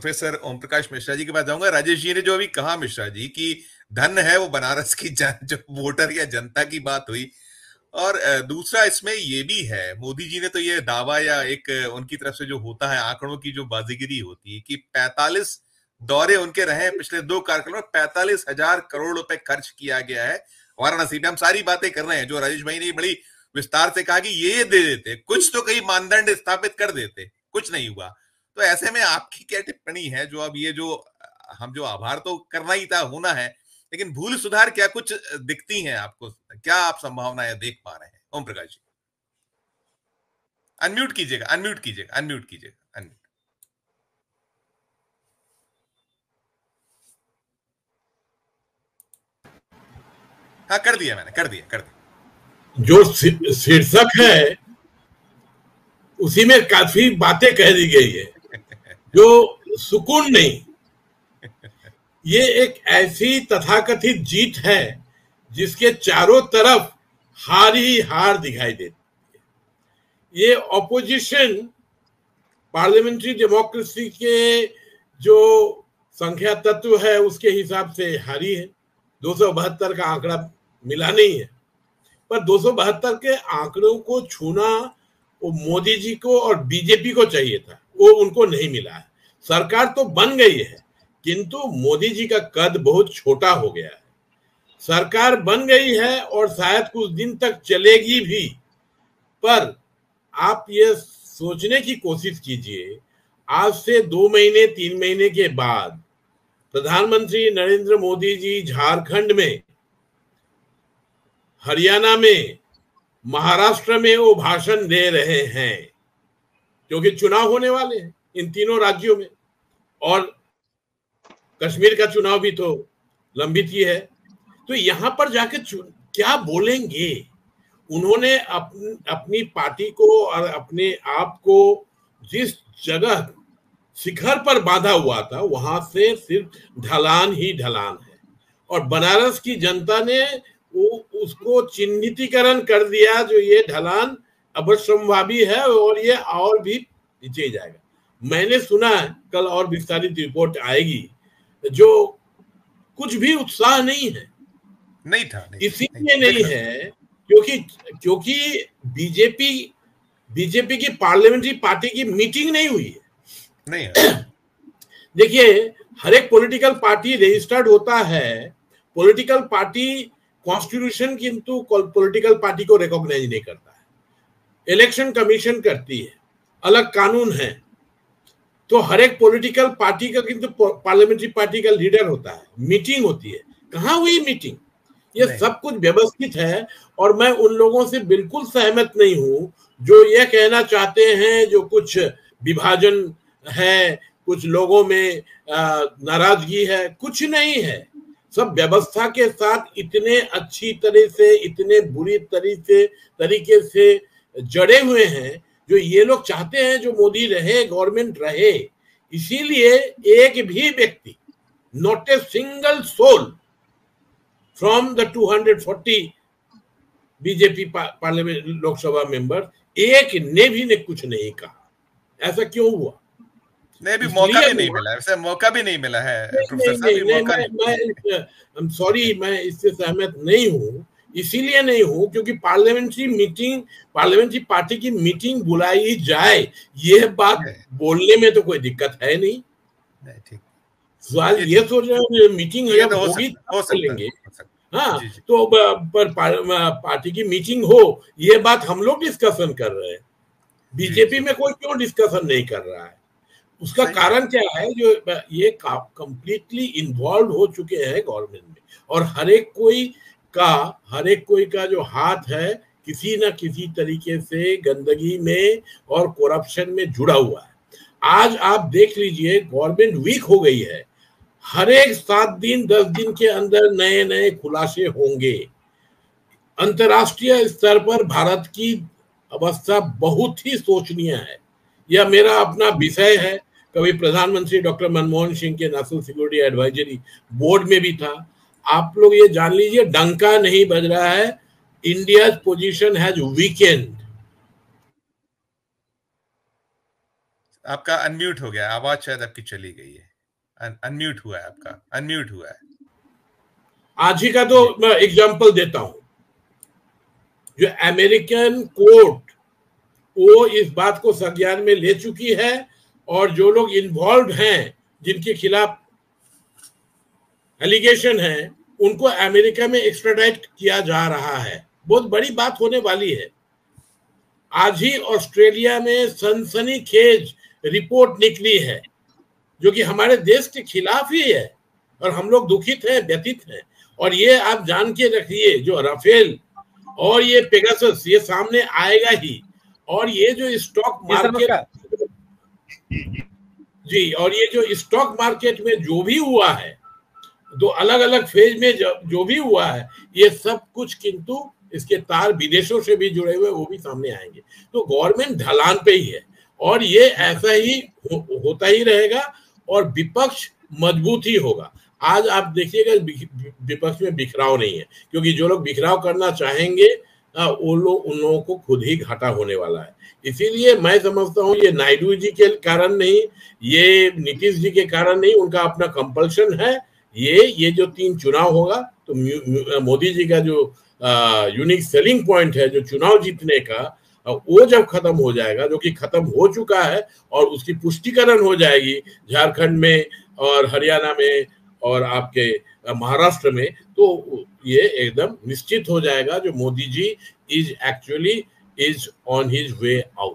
Professor Om Prakash Mishra ji के पास जाऊंगा। राजेश जी ने जो अभी कहा मिश्रा जी कि धन है वो बनारस की जो वोटर या जनता की बात हुई, और दूसरा इसमें ये भी है, मोदी जी ने तो ये दावा या एक उनकी तरफ से जो होता है आंकड़ों की जो बाजीगिरी होती है कि 45 दौरे उनके रहे पिछले 2 कार्यकाल में, 45,000 करोड़ रुपए खर्च किया गया है वाराणसी में। हम सारी बातें कर रहे हैं जो राजेश भाई ने बड़ी विस्तार से कहा कि ये दे देते, कुछ तो कई मानदंड स्थापित कर देते, कुछ नहीं हुआ। तो ऐसे में आपकी क्या टिप्पणी है, जो अब ये जो हम जो आभार तो करना ही था, होना है, लेकिन भूल सुधार क्या कुछ दिखती हैं आपको, क्या आप संभावनाएं देख पा रहे हैं? ओम प्रकाश जी अनम्यूट कीजिएगा, अनम्यूट कीजिएगा, अनम्यूट कीजिएगा, अनम्यूट। हाँ कर दिया मैंने, कर दिया, कर दिया। जो शीर्षक है उसी में काफी बातें कह दी गई है जो सुकून नहीं। ये एक ऐसी तथाकथित जीत है जिसके चारों तरफ हार ही हार दिखाई देती है। ये ऑपोजिशन पार्लियामेंट्री डेमोक्रेसी के जो संख्या तत्व है उसके हिसाब से हारी है। 272 का आंकड़ा मिला नहीं है, पर 272 के आंकड़ों को छूना वो मोदी जी को और बीजेपी को चाहिए था, वो उनको नहीं मिला है। सरकार तो बन गई है किंतु मोदी जी का कद बहुत छोटा हो गया है। सरकार बन गई है और शायद कुछ दिन तक चलेगी भी, पर आप ये सोचने की कोशिश कीजिए, आज से 2 महीने 3 महीने के बाद प्रधानमंत्री नरेंद्र मोदी जी झारखंड में, हरियाणा में, महाराष्ट्र में वो भाषण दे रहे हैं क्योंकि चुनाव होने वाले हैं इन तीनों राज्यों में, और कश्मीर का चुनाव भी तो लंबित ही है। तो यहां पर जाके क्या बोलेंगे? उन्होंने अपनी पार्टी को और अपने आप को जिस जगह शिखर पर बांधा हुआ था वहां से सिर्फ ढलान ही ढलान है, और बनारस की जनता ने उसको चिन्हितीकरण कर दिया जो ये ढलान अवश्यंभावी है और ये और भी नीचे जाएगा। मैंने सुना है कल और विस्तारित रिपोर्ट आएगी, जो कुछ भी उत्साह नहीं है, नहीं था, इसीलिए नहीं है क्योंकि बीजेपी की पार्लियामेंट्री पार्टी की मीटिंग नहीं हुई है। नहीं है। देखिए, हर एक पॉलिटिकल पार्टी रजिस्टर्ड होता है, पॉलिटिकल पार्टी कॉन्स्टिट्यूशन किंतु पॉलिटिकल पार्टी को रिकॉग्नाइज नहीं करता है, इलेक्शन कमीशन करती है, अलग कानून है। तो हर एक पॉलिटिकल पार्टी का किंतु पार्लियामेंट्री पार्टी का लीडर होता है, मीटिंग होती है। कहाँ हुई मीटिंग? ये सब कुछ व्यवस्थित है, और मैं उन लोगों से बिल्कुल सहमत नहीं हूं जो ये कहना चाहते हैं जो कुछ विभाजन है, कुछ लोगों में नाराजगी है। कुछ नहीं है, सब व्यवस्था के साथ इतने अच्छी तरह से, इतने बुरी तरीके से जड़े हुए हैं जो ये लोग चाहते हैं जो मोदी रहे, गवर्नमेंट रहे। इसीलिए एक भी व्यक्ति, not a single soul from the 240 BJP parliament Lok Sabha member, एक ने भी कुछ नहीं कहा। ऐसा क्यों हुआ? नहीं, भी मौका भी नहीं मिला, ऐसा मौका भी नहीं मिला है प्रोफेसर साहब। सॉरी, मैं इससे सहमत नहीं हूं। इसीलिए नहीं हूं क्योंकि पार्लियामेंट्री पार्टी की मीटिंग बुलाई जाए, ये बात बोलने में तो कोई दिक्कत है नहीं। ठीक, सवाल ये सोच रहे हो मीटिंग होगी हो लेंगे। हाँ, तो पर पार्टी की मीटिंग हो, ये बात हम लोग डिस्कशन कर रहे हैं। बीजेपी में कोई क्यों डिस्कशन नहीं कर रहा है? उसका कारण क्या है? जो ये कंप्लीटली इन्वॉल्व हो चुके हैं गवर्नमेंट में, और हर एक कोई का जो हाथ है किसी ना किसी तरीके से गंदगी में और करप्शन में जुड़ा हुआ है। आज आप देख लीजिए, गवर्नमेंट वीक हो गई है। हर एक 7 दिन 10 दिन के अंदर नए नए खुलासे होंगे। अंतरराष्ट्रीय स्तर पर भारत की अवस्था बहुत ही शोचनीय है। यह मेरा अपना विषय है, कभी प्रधानमंत्री डॉक्टर मनमोहन सिंह के नेशनल सिक्योरिटी एडवाइजरी बोर्ड में भी था। आप लोग ये जान लीजिए, डंका नहीं बज रहा है, इंडिया पोजीशन हैज वीकेंड। आपका अनम्यूट हो गया, आवाज शायद आपकी चली गई है। अनम्यूट हुआ है आपका, अनम्यूट हुआ है। आज ही का तो जी मैं एग्जांपल देता हूं, जो अमेरिकन कोर्ट वो इस बात को संज्ञान में ले चुकी है, और जो लोग इन्वॉल्व हैं, जिनके खिलाफ एलिगेशन है, उनको अमेरिका में एक्स्ट्राडाइट किया जा रहा है। बहुत बड़ी बात होने वाली है। आज ही ऑस्ट्रेलिया में सनसनीखेज रिपोर्ट निकली है, जो कि हमारे देश के खिलाफ ही है, और हम लोग दुखित हैं, व्यथित हैं। और ये आप जान के रखिए, जो राफेल और ये पेगासस, ये सामने आएगा ही। और ये जो स्टॉक मार्केट, जी, और ये जो स्टॉक मार्केट में जो भी हुआ है, दो अलग अलग फेज में जो भी हुआ है, ये सब कुछ किंतु इसके तार विदेशों से भी जुड़े हुए, वो भी सामने आएंगे। तो गवर्नमेंट ढलान पे ही है, और ये ऐसा ही होता ही रहेगा, और विपक्ष मजबूत ही होगा। आज आप देखिएगा विपक्ष में बिखराव नहीं है, क्योंकि जो लोग बिखराव करना चाहेंगे वो लोग, उन लोगों को खुद ही घाटा होने वाला है। इसीलिए मैं समझता हूँ ये नायडू जी के कारण नहीं, ये नीतीश जी के कारण नहीं, उनका अपना कंपल्शन है। ये जो 3 चुनाव होगा, तो मोदी जी का जो यूनिक सेलिंग पॉइंट है, जो चुनाव जीतने का, वो जब खत्म हो जाएगा, जो कि खत्म हो चुका है, और उसकी पुष्टिकरण हो जाएगी झारखंड में और हरियाणा में और आपके महाराष्ट्र में, तो ये एकदम निश्चित हो जाएगा जो Modi ji is actually is on his way out.